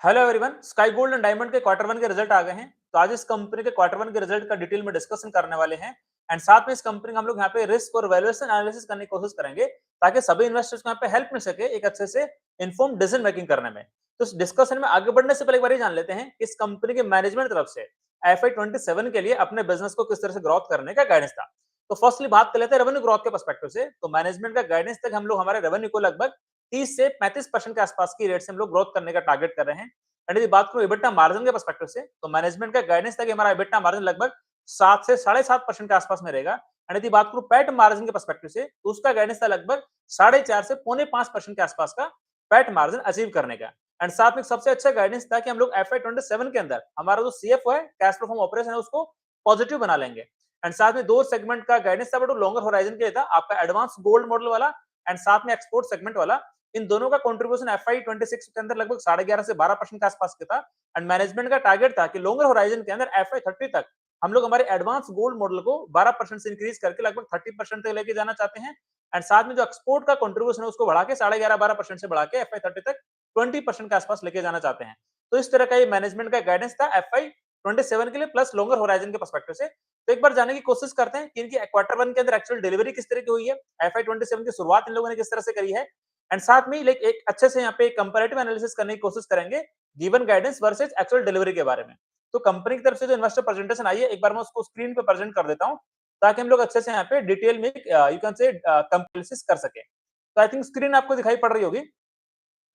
Hello everyone, sky gold and diamond के quarter one के result आ गए हैं। तो आज इस कंपनी के क्वार्टर वन के रिजल्ट का डिटेल में डिस्कशन करने वाले हैं। एंड साथ में इस कंपनी का हम लोग यहाँ पे रिस्क और वैल्यूएशन एनालिसिस करने की कोशिश करेंगे, ताकि सभी इन्वेस्टर्स को यहाँ पे हेल्प मिल सके एक अच्छे से इन्फॉर्म डिसीजन मेकिंग करने में। तो इस डिस्कशन में आगे बढ़ने से पहले एक बार ये जान लेते हैं कि इस कंपनी के मैनेजमेंट तरफ से FY 27 के लिए अपने बिजनेस को किस तरह से ग्रोथ करने का गाइडेंस था। तो फर्स्टली बात कर लेते हैं रेवेन्यू ग्रोथ के पर्सपेक्टिव से। तो मैनेजमेंट का गाइडेंस तक हम लोग हमारे रेवेन्यू को लगभग 30 से 35% के आसपास की रेट से हम लोग ग्रोथ करने का टारगेट कर रहे हैं। एंड यदि बात करूं EBITDA मार्जिन के पर्सपेक्टिव से, तो मैनेजमेंट का गाइडेंस था कि हमारा EBITDA मार्जिन लगभग 7 से 7.5% के आसपास में रहेगा। एंड यदि बात करूं पैट मार्जिन के पर्सपेक्टिव से, तो उसका गाइडेंस था लगभग 4.5 से 4.5% के आसपास का पैट मार्जिन अचीव करने का। एंड साथ में सबसे अच्छा गाइडेंस था कि हम लोग FY 27 के अंदर हमारा जो CFO है, कैश फ्लो फ्रॉम ऑपरेशन है, उसको पॉजिटिव बना लेंगे। एंड साथ में दो सेगमेंट का गाइडेंस था, बट लॉन्गर होराइजन के लिए था, आपका एडवांस गोल्ड मॉडल वाला एंड साथ में एक्सपोर्ट सेगमेंट वाला। इन दोनों का कंट्रीब्यूशन FY 26 के अंदर लगभग 11.5 से 12% के आसपास के था। एंड मैनेजमेंट का टारगेट था कि लॉन्गर होराइजन के अंदर FY 30 तक हम लोग हमारे एडवांस गोल्ड मॉडल को 12% से इंक्रीज करके लगभग 30% तक लेके जाना चाहते हैं। एंड साथ में जो एक्सपोर्ट का कंट्रीब्यूशन है, उसको बढ़ा के 11.5-12% से बढ़ा के FY 30 तक 20% के आसपास लेके जाना चाहते हैं। तो इस तरह का ये मैनेजमेंट का गाइडेंस था FY 27 के लिए प्लस लॉन्गर होराइजन के पर्सपेक्टिव से। तो एक बार जानने की कोशिश करते हैं कि इनकी क्वार्टर वन के अंदर एक्चुअल डिलीवरी किस तरह की हुई है, FY 27 की शुरुआत इन लोगों ने किस तरह से करी है। एंड साथ में लाइक एक अच्छे से यहाँ पे कंपैरेटिव एनालिसिस करने की कोशिश करेंगे given guidance versus actual delivery के बारे में। तो कंपनी की तरफ से जो इन्वेस्टर प्रेजेंटेशन आई है, एक बार मैं उसको स्क्रीन पे प्रेजेंट कर देता हूँ, ताकि हम लोग अच्छे से यहाँ पे डिटेल में यू कैन से कंपेरिसिस कर सके। तो आई थिंक स्क्रीन आपको दिखाई पड़ रही होगी।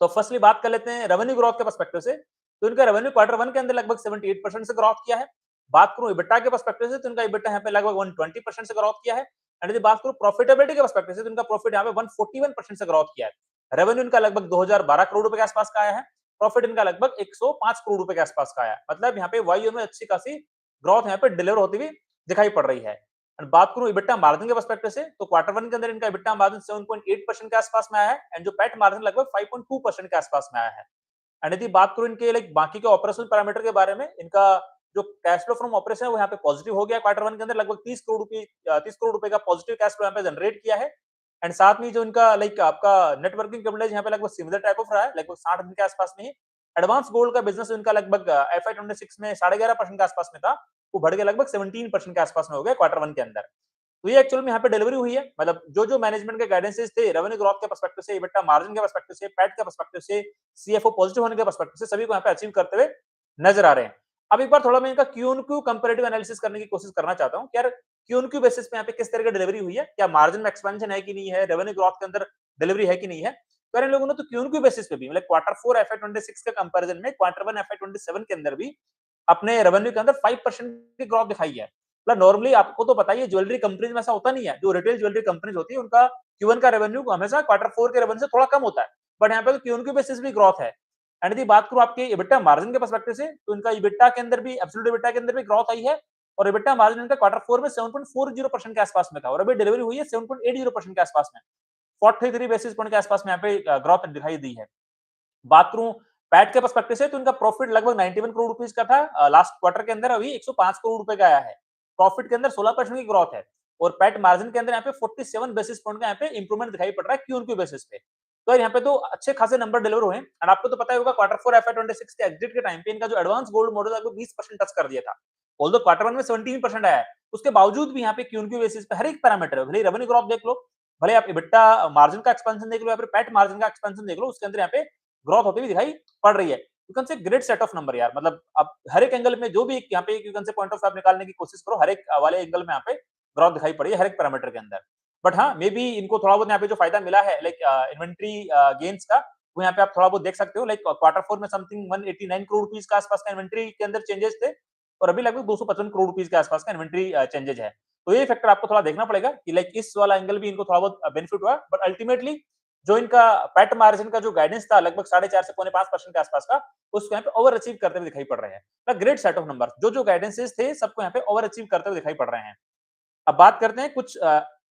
तो फर्स्टली बात कर लेते हैं रेवेन्यू ग्रोथ के पर्सपेक्टिव से। तो इनका रेवेन्यू क्वार्टर वन के अंदर लगभग 78% से ग्रोथ किया है। बात करूं इबिटा के पर्सपेक्टिव से, तो इनका इबिटा यहाँ पे लगभग 120% से ग्रोथ किया है। एंड यदि बात करूं प्रॉफिटेबिलिटी के पर्सपेक्टिव से, तो इनका प्रॉफिट यहाँ पे 141% से ग्रोथ किया है। रेवेन्यू इनका लगभग 2012 करोड़ रुपए के आसपास का आया है। प्रॉफिट इनका लगभग 105 करोड़ रुपए के आसपास का आया है। मतलब यहाँ पे वाई में अच्छी खासी ग्रोथ यहाँ पे डिलीवर होती हुई दिखाई पड़ रही है। एंड बात करूं इबिटा मार्जिन के पर्सपेक्टिव से, तो क्वार्टर वन के अंदर इनका इबिटा मार्जिन 7.8% के आसपास में आया है। एंड जो पैट मार्जिन लगभग 5.2% के आसपास में आया है। एंड यदि बात करूं इनके लाइक बाकी के ऑपरेशनल पैरामीटर के बारे में, इनका जो कैश फ्लो फ्रॉम ऑपरेशन है वो यहाँ पे पॉजिटिव हो गया क्वार्टर वन के अंदर, लगभग 30 करोड़ रुपए का पॉजिटिव कैश फ्लो यहाँ पे जनरेट किया है। एंड साथ में जो इनका लाइक आपका नेटवर्किंग कैपिटल यहाँ पे लगभग सिमिलर टाइप ऑफ रहा है, लगभग 60 दिन के आसपास में ही। एडवांस गोल्ड का बिजनेस इनका लगभग FY 26 में 11.5% के आसपास में था, वो बढ़ के लगभग 17% के आसपास में हो गया क्वार्टर वन के अंदर। तो ये एक्चुअल में यहाँ पे डिलीवरी हुई है। मतलब जो मैनेजमेंट के गाइडेंसेस थे रेवेन्यू ग्रोथ के पर्सपेक्टिव से, इबिटा मार्जिन के पर्सपेक्टिव से, पैट के पर्सपेक्टिव से, CFO पॉजिटिव होने के पर्सपेक्टिव से, सभी को यहाँ पे अचीव करते हुए नजर आ रहे हैं। अब एक बार थोड़ा मैं इनका Q on Q comparative analysis करने की कोशिश करना चाहता हूँ कि यार क्यू एन क्यू बेसिस पे यहाँ पे किस तरह की डिलीवरी हुई है, क्या मार्जिन में एक्सपेंशन है कि नहीं है, रेवेन्यू ग्रोथ के अंदर डिलीवरी है कि नहीं है। तो इन लोगों ने तो क्यू एन क्यू बेसिस पे भी मतलब क्वार्टर फोर FY 26 के कंपेरिजन में क्वार्टर वन FY 27 के अंदर भी अपने रेवेन्यू के अंदर 5% की ग्रोथ दिखाई है। मतलब नॉर्मली आपको तो पता ही है, ज्वेलरी कंपनीज में ऐसा होता नहीं है। जो रिटेल ज्वेलरी कंपनीज होती है, उनका Q1 का रेवेन्यू हमेशा क्वार्टर फोर के रेवेन्यू से थोड़ा कम होता है। बट यहाँ पे तो Q1 की बेसिस भी ग्रोथ है। एंड यदि बात करूं आपके इबिटा मार्जिन के पर्सपेक्टिव से, तो इनका इबिटा के अंदर भी एब्सोल्यूट इबिटा के अंदर भी ग्रोथ आई है। और इबिटा मार्जिन इनका क्वार्टर फोर में 7.40% के आसपास में था, और अभी डिलीवरी हुई है 7.80% के आसपास में। 43 बेसिस पॉइंट के आसपास में यहाँ पे ग्रोथ दिखाई दी है। बात करूं पैट के पर्सपेक्टिव से, तो इनका प्रॉफिट लगभग 91 करोड़ रुपीस का था लास्ट क्वार्टर के अंदर, अभी 105 करोड़ रुपए का आया है। प्रॉफिट के अंदर 16% की ग्रोथ है। और पैट मार्जिन के अंदर यहाँ पे 47 बेसिस पॉइंट का यहाँ पे इंप्रूवमेंट दिखाई पड़ रहा है क्यू क्यू बेसिस पे। तो यहाँ पे तो अच्छे खासे नंबर डिलीवर हुए हैं। एंड आपको तो पता ही होगा क्वार्टर फोर FY 26 के एग्जिट के टाइम पे इनका जो एडवांस गोल्ड मॉडल है वो 20% टच कर दिया था। ऑल्दो क्वार्टर वन में 17% आया है, उसके बावजूद भी यहाँ पे क्यू बेसिस पे हर एक पैरामीटर, भले रेवेन्यू ग्रोथ देख लो, भले आप इबिटा मार्जिन का एक्सपेंशन देख लो, या फिर पैट मार्जिन का एक्सपेंशन देख लो, उसके अंदर यहाँ पे ग्रोथ होती हुई दिखाई पड़ रही है। You can say great set of number यार। मतलब आप हर एक एंगल में जो भी यहाँ पे you can say point of आप निकालने की कोशिश करो, हर एक वाले एंगल में यहाँ पे ग्रोथ दिखाई पड़ी है हर एक पैरामीटर के अंदर। बट हाँ, मे बी इनको थोड़ा बहुत यहाँ पे जो फायदा मिला है लाइक इन्वेंट्री गेन्स का, वो यहाँ पे आप थोड़ा बहुत देख सकते हो। लाइक क्वार्टर फोर में समथिंग 189 करोड़ रुपीस के आसपास का इन्वेंट्री के अंदर चेंजेस थे, और अभी लगभग 255 करोड़ रुपीस के आसपास का इन्वेंट्री चेंजेस है। तो ये फैक्टर आपको थोड़ा देखना पड़ेगा कि लाइक इस वाला एंगल भी इनको थोड़ा बहुत बेनिफिट हुआ। बट अल्टीमेटली जो इनका पैट मार्जिन का जो गाइडेंस था लगभग 4.5 से 5.5% के आसपास का, उसको यहाँ पे ओवर अचीव करते हुए दिखाई पड़ रहे हैं। ग्रेट सेट ऑफ नंबर, जो गाइडेंसेस थे सबको यहाँ पे ओवर अचीव करते हुए दिखाई पड़ रहे हैं। अब बात करते हैं कुछ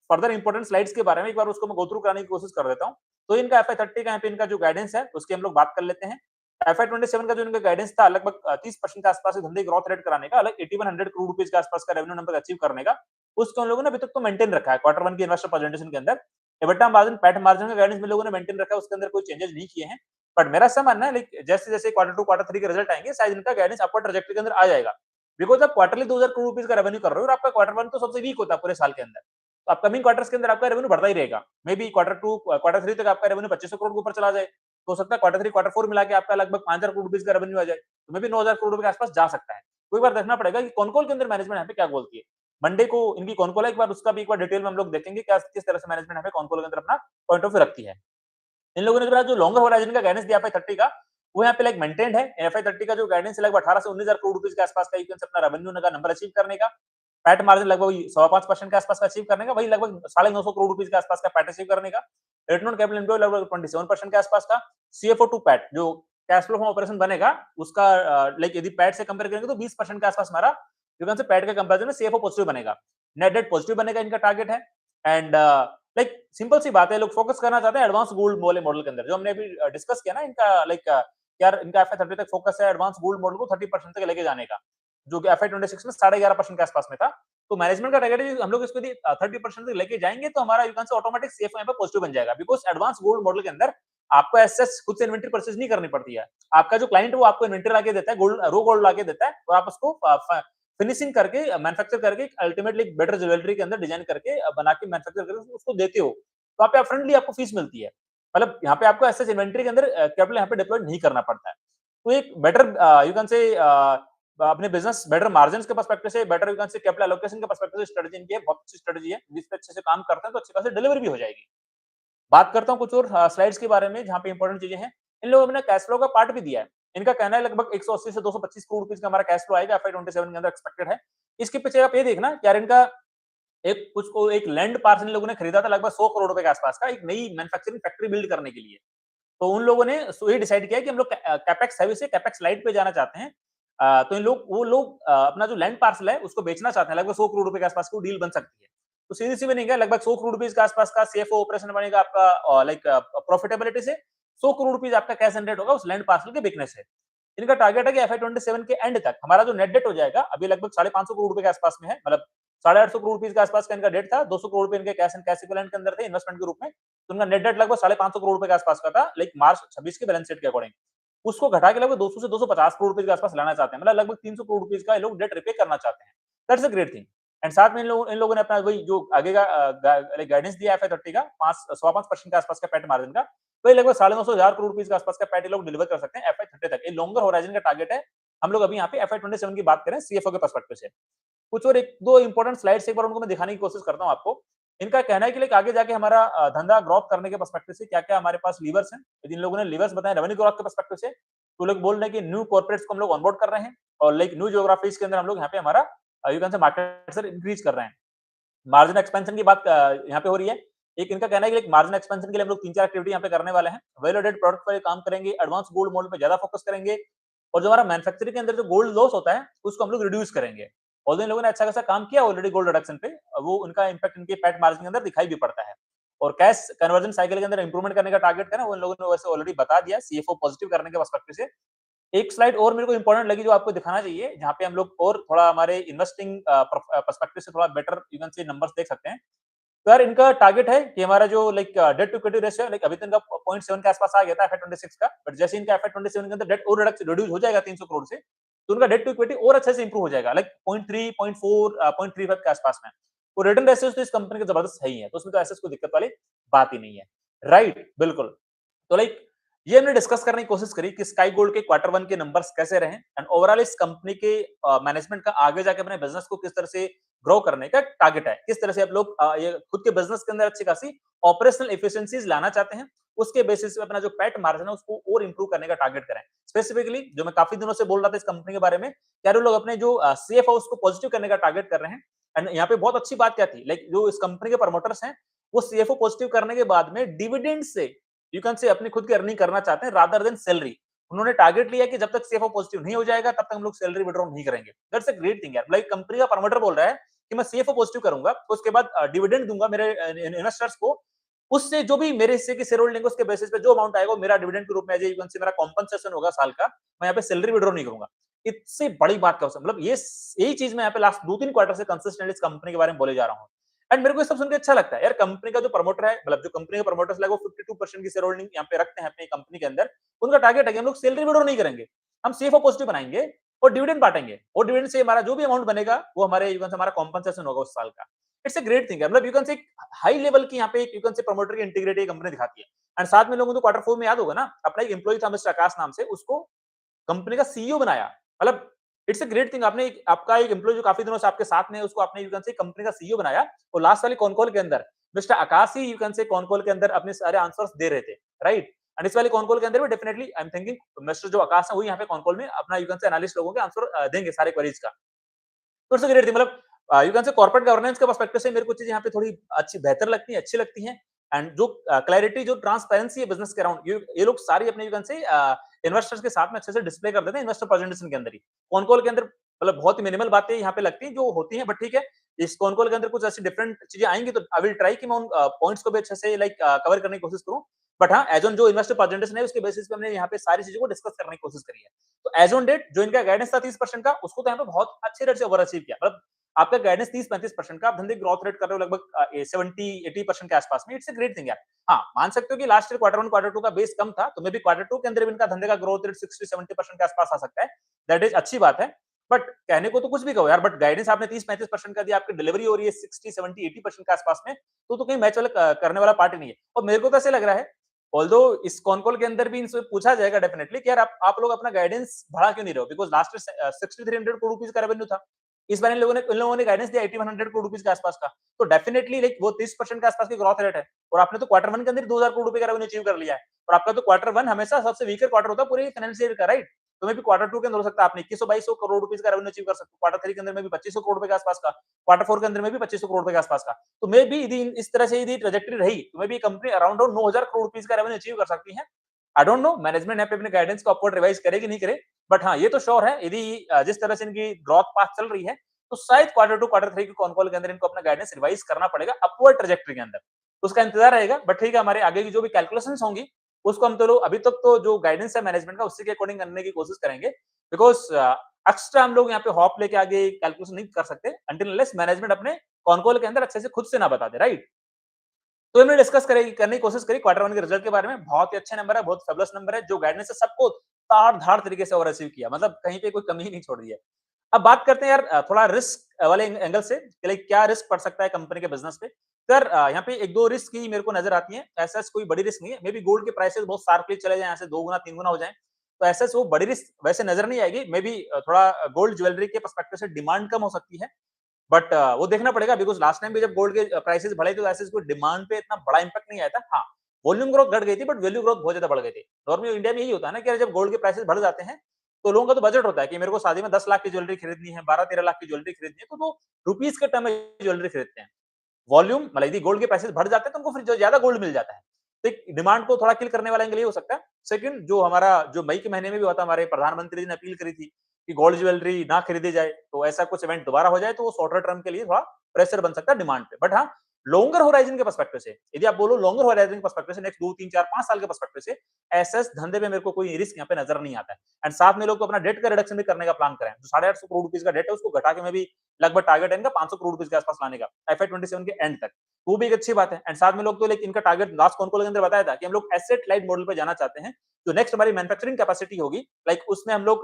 फर्दर इंपॉर्टेंट स्लाइड्स के बारे में, एक बार उसको मैं गो थ्रू कराने की कोशिश कर देता हूँ। तो इनका FY 30 का यहाँ पे इनका जो गाइडेंस है उसकी हम लोग बात कर लेते हैं। FY 27 का जो इनका गाइडेंस था लगभग 30% के आसपास धंधे ग्रोथ रेट कराने का, अलग 8100 करोड़ रुपीज के आसपास का रेवेन्यू नंबर अचीव करने का, उसको हम लोगों ने अभी तक तो मेंटेन रखा है क्वार्टर वन की इन्वेस्टर प्रेजेंटेशन के अंदर। एबिटा मार्जिन पैट मार्जिन का गाइडेंस में लोगों ने मेंटेन रखा है, उसके अंदर कोई चेंजेस नहीं किए हैं। बट मेरा ऐसा मानना है लाइक जैसे-जैसे क्वार्टर 2 क्वार्टर 3 के रिजल्ट आएंगे शायद इनका गाइडेंस अपवर्ड ट्रैजेक्टरी के अंदर आ जाएगा। बिकॉज़ आप क्वार्टरली 2000 करोड़ रुपीस का रेवेन्यू कर रहे हो और आपका क्वार्टर 1 तो सबसे वीक होता है पूरे साल के अंदर। तो अपकमिंग क्वार्टर्स के अंदर आपका रेवेन्यू बढ़ता ही रहेगा। मे बी क्वार्टर 2 क्वार्टर 3 तक आपका रेवेन्यू 2500 करोड़ के ऊपर चला जाए। तो हो सकता है क्वार्टर 3 क्वार्टर 4 मिला के आपका लगभग 5000 करोड़ रुपीस का रेवेन्यू आ जाए। तो मे बी 9000 करोड़ रुपए के आस-पास जा सकता है। तो एक बार देखना पड़ेगा कि कॉन-कॉल के अंदर मैनेजमेंट यहाँ पे क्या बोलती है। मंडे को इनकी कॉन-कॉल है, एक बार उसका भी एक बार डिटेल में हम लोग देखेंगे क्या किस तरह से मैनेजमेंट यहाँ पे कॉन-कॉल के अंदर अपना पॉइंट ऑफ व्यू रखती है। इन लोगों ने जो लॉन्गर होराइजन का गाइडेंस दिया FY30 का, वो यहाँ पे लाइक मेंटेन्ड है। FY30 का जो गाइडेंस है लगभग 18 से 19,000 करोड़ रुपीस के आसपास का यूकेन से अपना रेवेन्यू का नंबर अचीव करने का। पैट मार्जिन लगभग 5.25% के आसपास का अचीव करने का, वही लगभग 950 करोड़ रुपीस के आसपास का पैट अचीव करने का। रिटर्न ऑन कैपिटल एम्प्लॉयड लगभग 27% के आसपास का। CFO टू पैट जो कैश फ्लो फ्रॉम ऑपरेशन बनेगा उसका लाइक यदि पैट से कंपेयर करेंगे तो 20% के आसपास हमारा यूकेन से पैट के कंपैरिजन में CFO पॉजिटिव बनेगा। नेट डेट पॉजिटिव बनेगा इनका टारगेट है। एंड लाइक सिंपल सी बात है, लोग फोकस करना चाहते हैं एडवांस गोल्ड वाले मॉडल के अंदर जो हमने अभी डिस्कस किया ना इनका लाइक यार इनका FY30 तक फोकस है एडवांस गोल्ड मॉडल को 30% तक लेके जाने का, जो कि FY26 में 11.5% के आसपास में था। तो मैनेजमेंट का टारगेट है हम लोग इसको 30% तक लेके जाएंगे तो हमारा यूकेन से ऑटोमेटिक CFO यहाँ पे पॉजिटिव बन जाएगा। बिकॉज एडवांस गोल्ड मॉडल के अंदर आपको एसेस खुद से इन्वेंटरी परचेज नहीं करनी पड़ती है। आपका जो क्लाइंट है वो आपको इन्वेंटरी लाके देता है, गोल्ड रो गोल्ड लाके देता है और आप उसको फिनिशिंग करके मैन्युफैक्चर करके अल्टीमेटली बेटर ज्वेलरी के अंदर डिजाइन करके बना के मैन्युफैक्चर करके उसको देते हो। तो आप फ्रेंडली आपको फीस मिलती है। मतलब यहाँ पे आपको एसेस इन्वेंटरी के अंदर कैपिटल यहाँ पे डिप्लॉय नहीं करना पड़ता है। तो एक बेटर यू कैन से अपने बिजनेस बेटर मार्जिन्स के पर्सपेक्टिव से, better you can say capital allocation के पर्सपेक्टिव से स्ट्रेटजी इनकी है, बहुत अच्छी स्ट्रेटजी है। जिस पे अच्छे से काम करते हैं तो अच्छी खासी डिलीवरी भी हो जाएगी। बात करता हूँ कुछ और स्लाइड्स के बारे में जहाँ पे इंपॉर्टेंट चीजें हैं। इन लोगों ने कैश फ्लो का पार्ट भी दिया है। इनका कहना है लगभग 180 से 225 करोड़ रुपीस का हमारा कैश फ्लो आएगा FY27 के अंदर एक्सपेक्टेड है। इसके पीछे आप ये देखना यार इनका एक कुछ को एक लैंड पार्सल इन लोगों ने खरीदा था लगभग 100 करोड़ रुपए के आसपास का, एक नई मैन्युफैक्चरिंग फैक्ट्री बिल्ड करने के लिए। तो उन लोगों ने ये डिसाइड किया कि हम लोग कैपेक्स हैवी से कैपेक्स लाइट पे जाना चाहते हैं। तो इन लोग वो लोग अपना जो लैंड पार्सल है उसको बेचना चाहते हैं। लगभग 100 करोड़ रुपए के आसपास की डील बन सकती है। तो सीधी सी बनेगा लगभग 100 करोड़ रुपए के आसपास का CFO ऑपरेशन बनेगा आपका लाइक प्रॉफिटेबिलिटी से 100 करोड़ रुपए आपका कैश जनरेट होगा उस लैंड पार्सल के बिकने से। इनका टारगेट है कि FY27 के एंड तक हमारा जो नेट डेट हो जाएगा अभी लगभग 550 करोड़ रुपए के आसपास में है, मतलब 850 करोड़ रुपए के आसपास का इनका डेट था। 200 करोड़ रुपए इनके कैश एंड कैश इक्विवेलेंट के अंदर थे इन्वेस्टमेंट के रूप में। तो उनका नेट डेट लगभग 550 करोड़ रुपए के आसपास का था लाइक मार्च 26 के बैलेंस शीट के अकॉर्डिंग। उसको घटा के लगभग 200 से 250 करोड़ रुपए के आसपास लाना चाहते हैं, मतलब लगभग 300 करोड़ रुपए का ये लोग डेट रिपे करना चाहते हैं। That's a great thing. And साथ में इन लोगों ने अपना वही जो आगे का गाइडेंस दिया FY30 का 5.5% के आसपास का पैट मार्जिन का, वही लगभग 950,000 करोड़ रुपए के आसपास का पैट लोग डिलीवर कर सकते हैं FY30 तक। ये लॉन्गर होराइजन का टारगेट है। हम लोग अभी यहाँ पे FY27 की बात करें CFO के पर्सपेक्टिव से। कुछ और एक दो इंपॉर्टेंट स्लाइड्स एक बार उनको मैं दिखाने की कोशिश करता हूँ आपको। इनका कहना है कि लाइक आगे जाके हमारा धंधा ग्रोथ करने के पर्सपेक्टिव से क्या-क्या हमारे पास लीवर्स हैं। जिन लोगों ने लीवर्स बताए रेवेन्यू ग्रोथ के पर्सपेक्टिव से, तो लोग बोल रहे हैं कि न्यू कॉर्पोरेट्स को हम लोग ऑनबोर्ड कर रहे हैं और लाइक न्यू जियोग्राफीज के अंदर हम लोग यहाँ पे हमारा you can say market share increase कर रहे हैं। मार्जिन एक्सपेंशन की बात यहाँ पे हो रही है। एक इनका कहना है कि लाइक मार्जिन एक्सपेंशन के लिए हम लोग 3-4 एक्टिविटी यहाँ पे करने वाले हैं। वैल्यू एडेड प्रोडक्ट पर काम करेंगे, एडवांस गोल्ड मॉडल पे ज्यादा फोकस करेंगे और जो हमारा मैन्युफैक्चरिंग के अंदर जो गोल्ड लॉस होता है उसको हम लोग रिड्यूस करेंगे। और इन लोगों ने अच्छा खासा काम किया ऑलरेडी गोल्ड रिडक्शन पे, वो उनका इंपैक्ट इनके पैट मार्जिन के अंदर दिखाई भी पड़ता है। और कैश कन्वर्जन साइकिल के अंदर इंप्रूवमेंट करने का टारगेट करें वो इन लोगों ने वैसे ऑलरेडी बता दिया CFO पॉजिटिव करने के पर्सपेक्टिव से। एक स्लाइड और मेरे को इंपॉर्टेंट लगी जो आपको दिखाना चाहिए, जहाँ पे हम लोग और थोड़ा हमारे इन्वेस्टिंग पर्सपेक्टिव से थोड़ा better you can say numbers देख सकते हैं। तो यार इनका टारगेट है कि हमारा जो like debt to equity ratio like अभी तो इनका 0.7 के आसपास आ गया था FY26 का, बट जैसे इनका FY27 के अंदर डेट और रिड्यूस हो जाएगा 300 करोड़ से, तो उनका डेट टू इक्विटी और अच्छे से इंप्रूव हो जाएगा लाइक 0.3, 0.4, 0.35 के आसपास में। तो रिटर्न रेशियोज तो इस कंपनी के जबरदस्त सही है, तो उसमें तो ऐसे कोई दिक्कत वाली बात ही नहीं है। राइट, बिल्कुल। तो लाइक ये हमने डिस्कस करने की कोशिश करी कि स्काई गोल्ड के क्वार्टर 1 के नंबर्स कैसे रहे एंड ओवरऑल इस कंपनी के मैनेजमेंट का आगे जाके अपने बिजनेस को किस तरह से ग्रो करने का टारगेट है, किस तरह से आप लोग ये खुद के बिजनेस के अंदर अच्छी खासी ऑपरेशनल एफिशिएंसीज लाना चाहते हैं, उसके बेसिस पे अपना जो पैट मार्जिन है उसको और इंप्रूव करने का टारगेट करें। स्पेसिफिकली जो मैं काफी दिनों से बोल रहा था इस कंपनी के बारे में, क्या लोग अपने जो CFO उसको पॉजिटिव करने का टारगेट कर रहे हैं। एंड यहाँ पे बहुत अच्छी बात क्या थी, लाइक जो इस कंपनी के प्रमोटर्स हैं वो CFO पॉजिटिव करने के बाद में डिविडेंड से यू कैन से अपनी खुद की अर्निंग करना चाहते हैं रादर देन सैलरी। उन्होंने टारगेट लिया कि जब तक CFO पॉजिटिव नहीं हो जाएगा तब तक हम लोग सैलरी विड्रॉ नहीं करेंगे। दैट्स अ ग्रेट थिंग यार। लाइक कंपनी का प्रमोटर बोल रहा है कि मैं CFO पॉजिटिव करूंगा, तो उसके बाद डिविडेंड दूंगा मेरे इन्वेस्टर्स को, उससे जो भी मेरे हिस्से की शेयर होल्डिंग उसके बेसिस पे जो अमाउंट आएगा मेरा डिविडेंड के रूप में यू कैन से मेरा कॉम्पनसेशन होगा साल का। मैं यहाँ पे सैलरी विड्रॉ नहीं करूंगा। इससे बड़ी बात क्या हो सकती है, मतलब ये यही चीज मैं यहाँ पे लास्ट 2-3 क्वार्टर से कंसिस्टेंटली इस कंपनी के बारे में बोले जा रहा हूँ। एंड मेरे को ये सब सुन के अच्छा लगता है यार। कंपनी का जो प्रमोटर है, मतलब जो कंपनी के प्रमोटर्स है, वो 52% की शेयर होल्डिंग यहाँ पे रखते हैं अपनी कंपनी के अंदर। उनका टारगेट है कि हम लोग सैलरी विड्रॉ नहीं करेंगे, हम सीएफओ पॉजिटिव बनाएंगे और डिविडेंड बांटेंगे, और डिविडेंड से हमारा जो भी अमाउंट बनेगा वो हमारे यू कैन से हमारा कॉम्पनसेशन होगा उस साल का। इट्स अ ग्रेट थिंग है, मतलब you can say high level की यहाँ पे यू कैन से प्रमोटर की इंटीग्रिटी कंपनी दिखाती है। एंड साथ में लोगों को क्वार्टर 4 में याद होगा ना, अपना एक एम्प्लॉय था मिस्टर आकाश नाम से, उसको कंपनी का सीईओ बनाया। मतलब इट्स अ ग्रेट थिंग, आपने आपका एक एम्प्लॉय जो काफी दिनों से आपके साथ में है, उसको आपने यू कैन से कंपनी का सीईओ बनाया। और लास्ट वाली कॉन कॉल के अंदर mister Akash he you can say con call के अंदर अपने सारे आंसर्स दे रहे थे, राइट। एंड इस वाली कॉन कॉल के अंदर भी definitely I am thinking mister जो आकाश है, वही यहाँ पे कॉन कॉल में अपना यू कैन से एनालिस्ट लोगों के आंसर देंगे सारे क्वेरीज का। तो इट्स अ ग्रेट थिंग, मतलब you can say corporate governance के पर्सपेक्टिव से मेरे को चीजें यहाँ पे थोड़ी अच्छी बेहतर लगती है, अच्छी लगती हैं। एंड जो क्लैरिटी, जो ट्रांसपेरेंसी है बिजनेस के अराउंड, ये लोग सारी अपने यू कैन से इन्वेस्टर्स के साथ में अच्छे से डिस्प्ले कर देते हैं इन्वेस्टर प्रेजेंटेशन के अंदर ही। कॉन कॉल के अंदर मतलब बहुत ही मिनिमल बातें यहाँ पे लगती हैं जो होती हैं, बट ठीक है, इस कॉन कॉल के अंदर कुछ ऐसी डिफरेंट चीजें आएंगी तो आई विल ट्राई कि मैं उन पॉइंट्स को भी अच्छे से लाइक कवर करने की कोशिश करूं। बट हाँ, एज ऑन जो इन्वेस्टर प्रेजेंटेशन है उसके बेसिस पे हमने यहाँ पे सारी चीजों को डिस्कस करने की कोशिश करी है। तो एज ऑन डेट जो इनका गाइडेंस था 30% का, उसको तो यहाँ पे बहुत अच्छे रेट से ओवर अचीव किया। मतलब आपका गाइडेंस 30-35% का, आप धंधे ग्रोथ रेट कर रहे हो लगभग 70-80% के आसपास में। इट्स अ ग्रेट थिंग यार। हाँ, मान सकते हो कि लास्ट ईयर क्वार्टर 1 क्वार्टर 2 का बेस कम था, तो मे बी क्वार्टर 2 के अंदर भी इनका धंधे का ग्रोथ रेट 60-70% के आसपास आ सकता है। दैट इज अच्छी बात है। बट कहने को तो कुछ भी कहो यार, बट गाइडेंस आपने 30-35% का दिया, आपकी डिलीवरी हो रही है 60-70-80% के आसपास में, तो कहीं मैच वाला करने वाला पार्टी नहीं है। और मेरे को तो ऐसे लग रहा है, ऑल्दो इस कॉन कॉल के अंदर भी इनसे पूछा जाएगा डेफिनेटली कि यार आप लोग अपना गाइडेंस बढ़ा क्यों नहीं रहे हो, because last year 6300 crore rupees का रेवेन्यू था। इस बार इन लोगों ने गाइडेंस दिया 8100 करोड़ रुपीस के आसपास का। तो डेफिनेटली लाइक वो 30% के आसपास की ग्रोथ रेट है। और आपने तो क्वार्टर 1 के अंदर 2000 करोड़ रुपए का रेवेन्यू अचीव कर लिया है। और आपका तो क्वार्टर 1 हमेशा सबसे वीकर क्वार्टर होता है पूरे फाइनेंशियल ईयर का, राइट। तो मे भी क्वार्टर 2 के अंदर हो सकता है आपने 2100-2200 करोड़ रुपीस का रेवेन्यू अचीव कर सकते हो। क्वार्टर 3 के अंदर में भी 2500 करोड़ रुपए के आसपास का, क्वार्टर 4 के अंदर में भी 2500 करोड़ रुपए के आसपास का। तो मे बी यदि इस तरह से यदि ट्रैजेक्टरी रही, तो may be company around 9000 crore rupees का रेवेन्यू अचीव कर सकती है। आई डोंट नो मैनेजमेंट यहाँ पे अपने गाइडेंस को अपवर्ड रिवाइज करे कि नहीं करे, बट हाँ, ये तो श्योर है, यदि जिस तरह से इनकी ग्रोथ पाथ चल रही है, तो शायद क्वार्टर 2 क्वार्टर 3 की कॉन कॉल के अंदर इनको अपना गाइडेंस रिवाइज करना पड़ेगा अपवर्ड ट्रैजेक्टरी के अंदर। उसका इंतजार रहेगा, बट ठीक है, हमारे आगे की जो भी कैलकुलेशंस होंगी, उसको हम तो लोग अभी तक तो जो गाइडेंस है मैनेजमेंट का, उससे के अकॉर्डिंग करने की कोशिश करेंगे। बिकॉज एक्स्ट्रा हम लोग यहाँ पे हॉप लेके आगे कैलकुलेशन नहीं कर सकते अंटिल अनलेस मैनेजमेंट अपने कॉन कॉल के अंदर अच्छे से खुद से ना बता दे, राइट। तो हमने डिस्कस करेगी करने की कोशिश करी क्वार्टर 1 के रिजल्ट के बारे में। बहुत ही अच्छे नंबर है, बहुत फेबुलस नंबर है, जो गाइडेंस है सबको ताड़-धाड़ तरीके से ओवर अचीव किया, मतलब कहीं पे कोई कमी ही नहीं छोड़ दी है। अब बात करते हैं यार थोड़ा रिस्क वाले एंगल से, लाइक क्या रिस्क पड़ सकता है कंपनी के बिजनेस पे। तो यार यहाँ पे 1-2 रिस्क ही मेरे को नजर आती हैं। ऐसा कोई बड़ी रिस्क नहीं है। मे बी गोल्ड के प्राइसेस बहुत शार्पली चले जाएं, यहाँ से 2 गुना 3 गुना हो जाएं, तो ऐसा वो बड़ी रिस्क वैसे नजर नहीं आएगी। मे बी थोड़ा गोल्ड ज्वेलरी के पर्सपेक्टिव से डिमांड कम हो सकती है, बट वो देखना पड़ेगा, बिकॉज़ लास्ट टाइम भी जब गोल्ड के प्राइसेस बढ़े थे, तो ऐसे कोई डिमांड पे इतना बड़ा इंपैक्ट नहीं आया था। हाँ, वॉल्यूम ग्रोथ घट गई थी, बट वैल्यू ग्रोथ बहुत ज्यादा बढ़ गई थी। नॉर्मली इंडिया में यही होता है ना कि यार जब गोल्ड के प्राइसेस बढ़ जाते हैं, तो लोगों का तो बजट होता है कि मेरे को शादी में 10 लाख की ज्वेलरी खरीदनी है, 12-13 लाख की ज्वेलरी खरीदनी है, तो वो रुपीस के टर्म में ज्वेलरी खरीदते हैं। वॉल्यूम मतलब यदि गोल्ड के प्राइसेस बढ़ जाते हैं, तो उनको फिर जो ज्यादा गोल्ड मिल जाता है। तो एक डिमांड को थोड़ा किल करने वाला एंगल ये हो सकता है। सेकंड, जो हमारा जो मई के महीने में भी हुआ था, हमारे प्रधानमंत्री जी ने अपील करी थी कि गोल्ड ज्वेलरी ना खरीदी जाए, तो ऐसा कुछ इवेंट दोबारा हो जाए तो वो शॉर्टर टर्म के लिए थोड़ा प्रेशर बन सकता है डिमांड पे। बट हाँ, लॉन्गर होराइजन के पर्सपेक्टिव से यदि आप बोलो, लॉन्गर होराइजन के पर्सपेक्टिव से नेक्स्ट 2-3-4-5 साल के पर्सपेक्टिव से ऐसे धंधे में मेरे को कोई रिस्क यहाँ पे नजर नहीं आता है। एंड साथ में लोग तो अपना डेट का रिडक्शन भी करने का प्लान करें, जो 850 करोड़ रुपीस का डेट है उसको घटा के मैं भी लगभग टारगेट है इनका 500 करोड़ रुपीस के आसपास लाने का FY 27 के एंड तक। वो भी एक अच्छी बात है। एंड साथ में लोग तो इनका टारगेट लास्ट कॉन कॉल के अंदर बताया था कि हम लोग एसेट लाइट मॉडल पे जाना चाहते हैं। जो नेक्स्ट हमारी मैन्युफैक्चरिंग कैपेसिटी होगी, लाइक उसमें हम लोग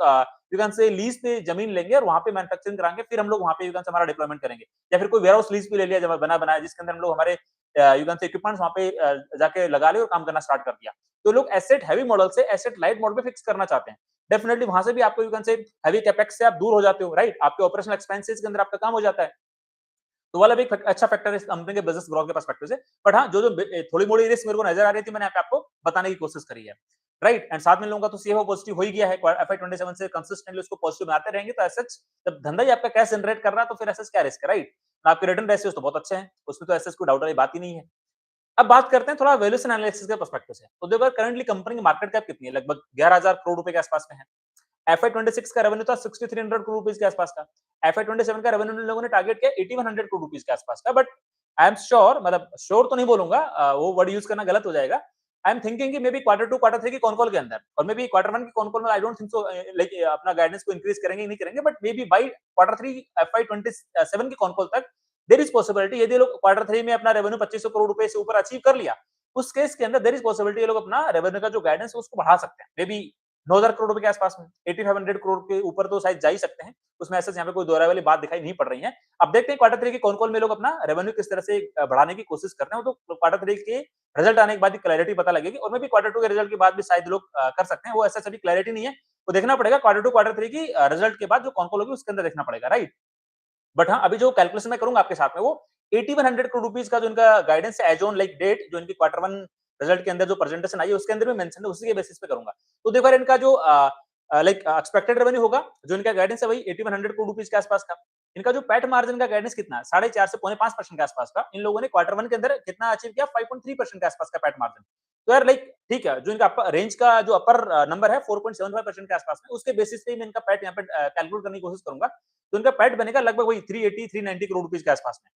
यू कैन से लीज पे जमीन लेंगे और वहां पे मैन्युफैक्चरिंग कराएंगे, फिर हम लोग वहां पे यू कैन से हमारा डिप्लॉयमेंट करेंगे, या फिर कोई वेयर हाउस लीज पे ले लिया जब बना बनाया, जिसके अंदर हम लोग हमारे यू कैन से इक्विपमेंट्स वहां पे जाके लगा ले और काम करना स्टार्ट कर दिया। तो लोग एसेट हैवी मॉडल से एसेट लाइट मॉडल पे फिक्स करना चाहते हैं। डेफिनेटली वहां से भी आपको you can say heavy capex से आप दूर हो जाते हो, राइट। आपके ऑपरेशनल एक्सपेंसेस के अंदर आपका काम हो जाता है। तो वाला भी एक अच्छा फैक्टर है कंपनी के बिजनेस ग्रोथ के पर्सपेक्टिव से। बट हाँ, जो थोड़ी मोड़ी रिस्क मेरे को नजर आ रही थी, मैंने यहाँ पे आपको बताने की कोशिश करी है, राइट। एंड साथ में लोगों का तो सीएफओ पॉजिटिव हो ही गया है, FY 27 से कंसिस्टेंटली उसको पॉजिटिव बनाते रहेंगे, तो एसेट जब धंधा ही आपका कैश जनरेट कर रहा है, तो फिर एसेट क्या रिस्क है, राइट। आपके रिटर्न रेशियोस तो बहुत अच्छे हैं, उसमें तो एसेट कोई डाउट वाली बात ही नहीं है। अब बात करते हैं थोड़ा वैल्यूएशन एनालिसिस के पर्सपेक्टिव से। तो देखो करंटली कंपनी की मार्केट कैप कितनी है, लगभग 11000 करोड़ रुपए के आसपास में है। FY 26 का रेवेन्यू था 6300 करोड़ रुपीस के आसपास का। FY 27 का रेवेन्यू लोगों ने टारगेट किया 8100 करोड़ रुपीस के आसपास का। बट आई एम श्योर, मतलब श्योर तो नहीं बोलूंगा, वो वर्ड यूज करना गलत हो जाएगा। आई एम थिंकिंग कि मे बी क्वार्टर 2 क्वार्टर 3 की कॉन कॉल के अंदर, और मे बी क्वार्टर 1 की कॉन कॉल में I don't think so like अपना गाइडेंस को इंक्रीज करेंगे नहीं करेंगे, but may be by quarter 3 FY 27 की कॉन कॉल तक देयर इज पॉसिबिलिटी यदि लोग क्वार्टर 3 में अपना रेवेन्यू 2500 करोड़ रुपए से ऊपर अचीव कर लिया, उस केस के अंदर देयर इज पॉसिबिलिटी ये लोग अपना रेवेन्यू का जो गाइडेंस है उसको बढ़ा सकते हैं। मे बी 9000 करोड़ रुपए के आसपास में, 8500 करोड़ के ऊपर तो शायद जा ही सकते हैं। उसमें ऐसा यहाँ पे कोई दोहराए वाली बात दिखाई नहीं पड़ रही है। अब देखते हैं क्वार्टर 3 के कॉन-कॉल में लोग अपना रेवेन्यू किस तरह से बढ़ाने की कोशिश कर रहे हैं। तो क्वार्टर 3 के रिजल्ट आने के बाद ही क्लैरिटी पता लगेगी और मे बी क्वार्टर 2 के रिजल्ट के बाद भी शायद लोग कर सकते हैं। वो ऐसा अभी क्लैरिटी नहीं है। वो देखना पड़ेगा क्वार्टर 2 क्वार्टर 3 की रिजल्ट के बाद जो कॉन-कॉल होगी उसके अंदर देखना पड़ेगा, राइट? बट हाँ, अभी जो कैलकुलेशन मैं करूंगा आपके साथ में वो 8100 करोड़ रुपीस का जो इनका गाइडेंस है एज ऑन लाइक डेट, जो इनकी क्वार्टर 1 रिजल्ट के अंदर जो प्रेजेंटेशन आई है उसके अंदर भी मेंशन है, उसी के बेसिस पे करूंगा। तो देखो यार इनका जो लाइक एक्सपेक्टेड रेवेन्यू होगा, जो इनका गाइडेंस है वही 8100 करोड़ रुपीस के आसपास का। इनका जो पैट मार्जिन का गाइडेंस कितना है, 4.5 से 4.5% के आसपास का। इन लोगों ने क्वार्टर 1 के अंदर कितना अचीव किया, 5.3% के आसपास का पैट मार्जिन। तो यार लाइक ठीक है, जो इनका रेंज का जो अपर नंबर है 4.75% के आसपास में, उसके बेसिस पे मैं इनका पैट यहाँ पे कैलकुलेट करने की कोशिश करूंगा। तो इनका पैट बनेगा लगभग वही 380 390 करोड़ रुपीस के आसपास में।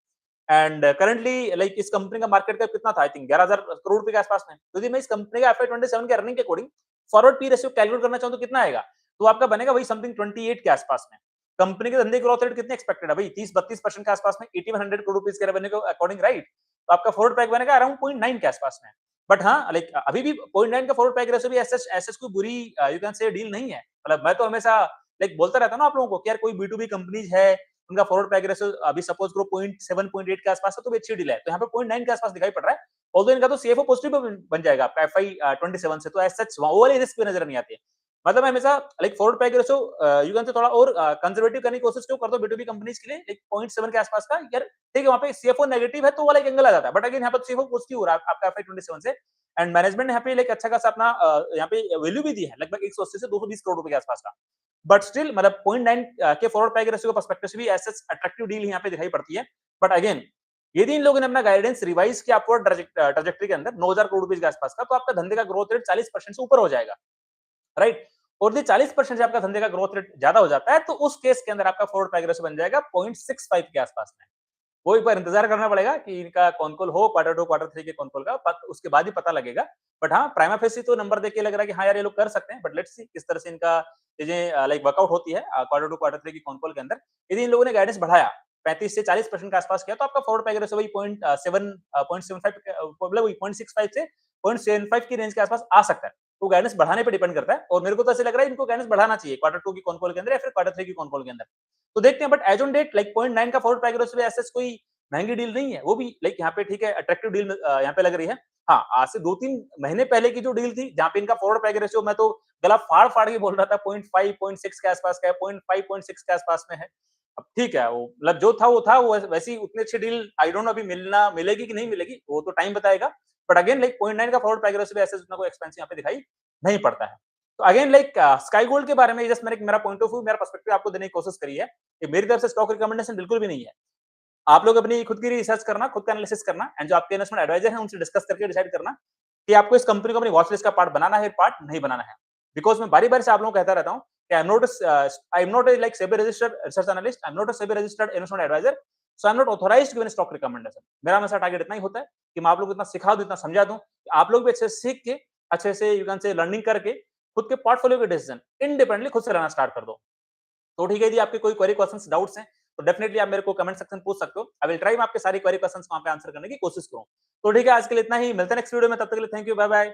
एंड करंटली लाइक इस कंपनी का मार्केट कैप कितना था, आई थिंक 11000 करोड़ रुपए के आसपास में। तो यदि मैं इस कंपनी का FY 27 के अर्निंग के according forward P ratio calculate करना चाहूं तो कितना आएगा, तो आपका बनेगा वही समथिंग 28 के आसपास में। कंपनी के धंधे ग्रोथ रेट कितने एक्सपेक्टेड है भाई, 30-32% के आसपास में, 8100 करोड़ रुपीस के रेवेन्यू के अकॉर्डिंग, राइट? तो आपका फॉरवर्ड पैक बनेगा अराउंड 0.9 के आसपास में। बट हाँ लाइक अभी भी 0.9 का फॉरवर्ड पैक रेशियो भी ऐसा कोई बुरी यू कैन से डील नहीं है। मतलब मैं तो हमेशा लाइक बोलता रहता हूं ना आप लोगों को कि यार कोई B2B कंपनीज है, उनका फॉरवर्ड पैक रेशियो अभी सपोज करो 0.7 0.8 के आसपास है तो भी अच्छी डील है। तो यहाँ पे 0.9 के आसपास दिखाई पड़ रहा है। ऑल्दो इनका तो CFO पॉजिटिव बन जाएगा आपका FY 27 से, तो एज सच वो वाली रिस्क भी नजर नहीं आती है। मतलब मैं हमेशा like forward pack ratio you can say थोड़ा और कंजर्वेटिव करने की कोशिश क्यों करता हूं B2B कंपनीज के लिए, लाइक 0.7 के आसपास का। यार ठीक है, वहां पे CFO नेगेटिव है तो वाला एक एंगल आ जाता है, बट अगेन यहाँ पर CFO पॉजिटिव हो रहा है आपका FY 27 से। एंड मैनेजमेंट ने यहाँ पे लाइक अच्छा खासा अपना यहाँ पे वैल्यू भी दी है लगभग 180 से 220 करोड़ रुपए के आसपास का। बट स्टिल मतलब 0.9 के फॉरवर्ड पैक रेशियो के पर्सपेक्टिव से भी ऐसा अट्रैक्टिव डील यहाँ पे दिखाई पड़ती है। बट अगेन यदि इन लोगों ने अपना गाइडेंस रिवाइज किया अपवर्ड ट्रैजेक्टरी के अंदर 9000 करोड़ रुपए के आसपास का, तो आपका धंधे का ग्रोथ रेट 40% से ऊपर हो जाएगा, राइट? और यदि 40% से आपका धंधे का ग्रोथ रेट ज्यादा हो जाता है तो उस केस के अंदर आपका फॉरवर्ड पैक रेशियो बन जाएगा 0.65 के आसपास में। वो एक बार इंतजार करना पड़ेगा कि इनका कॉन-कॉल हो क्वार्टर 2 क्वार्टर 3 के कॉन-कॉल का, उसके बाद ही पता लगेगा। बट हाँ, प्राइमा फेसी तो नंबर देख के लग रहा है कि हाँ यार ये लोग कर सकते हैं, बट लेट्स सी किस तरह से इनका चीजें लाइक वर्कआउट होती है क्वार्टर 2 क्वार्टर 3 की कॉन-कॉल के अंदर। यदि इन लोगों ने गाइडेंस बढ़ाया 35 से 40% के आसपास किया तो आपका फॉरवर्ड पैक रेशियो वही 0.75 मतलब वही 0.65 से 0.75 की रेंज के आसपास आ सकता है। तो गाइडेंस बढ़ाने पे डिपेंड करता है और मेरे को तो ऐसा लग रहा है इनको गाइडेंस बढ़ाना चाहिए क्वार्टर 2 की कॉन-कॉल के अंदर या फिर क्वार्टर 3 की कॉन-कॉल के अंदर। तो देखते हैं, but as on date like 0.9 का फॉरवर्ड पैक रेशियो ऐसा कोई महंगी डील नहीं है, वो भी लाइक यहाँ पे ठीक है अट्रैक्टिव डील यहाँ पे लग रही है। हाँ, आज से 2-3 महीने पहले की जो डील थी जहाँ पे इनका फॉरवर्ड पैक रेशियो मैं तो गला फाड़-फाड़ के बोल रहा था 0.5 0.6 के आसपास का है, 0.5 0.6 के आसपास में है। अब ठीक है, वो मतलब जो था वो था, वो वैसी उतनी अच्छी डील आई डोंट नो अभी मिलेगी कि नहीं मिलेगी, वो तो टाइम बताएगा। बट अगेन लाइक 0.9 का फॉरवर्ड पैक रेशियो भी ऐसे उतना कोई एक्सपेंसिव यहाँ पे दिखाई नहीं पड़ता है। तो अगेन लाइक स्काई गोल्ड के बारे में जस्ट मैंने मेरा पॉइंट ऑफ व्यू, मेरा पर्सपेक्टिव आपको देने की कोशिश करी है कि मेरी तरफ से स्टॉक रिकमेंडेशन बिल्कुल भी नहीं है। आप लोग अपनी खुद की रिसर्च करना, खुद का एनालिसिस करना एंड जो आपके इन्वेस्टमेंट एडवाइजर हैं उनसे डिस्कस करके डिसाइड करना कि आपको इस कंपनी को अपनी वॉच लिस्ट का पार्ट बनाना है, पार्ट नहीं बनाना है। बिकॉज़ मैं बारी-बारी से आप लोगों को कहता रहता हूँ कि I am not a like SEBI registered research analyst, I am not a SEBI registered investment adviser, so I am not authorised to give stock recommendation. मेरा हमेशा टारगेट इतना ही होता है कि मैं आप लोगों को इतना सिखा दूं, इतना समझा दूं कि आप लोग भी अच्छे से सीख के, अच्छे से यू कैन से लर्निंग करके खुद के पोर्टफोलियो के डिसीजन इंडिपेंडेंटली खुद से लेना स्टार्ट कर दो। तो ठीक है, यदि आपके कोई क्वेरी क्वेश्चंस डाउट्स हैं तो डेफिनेटली आप मेरे को कमेंट सेक्शन पूछ सकते हो। आई विल ट्राई मैं आपके सारी क्वेरी क्वेश्चंस वहां पे आंसर करने की कोशिश करूं। तो ठीक है, आज के लिए इतना ही, मिलते हैं नेक्स्ट वीडियो में, तब तक के लिए थैंक यू, बाय बाय।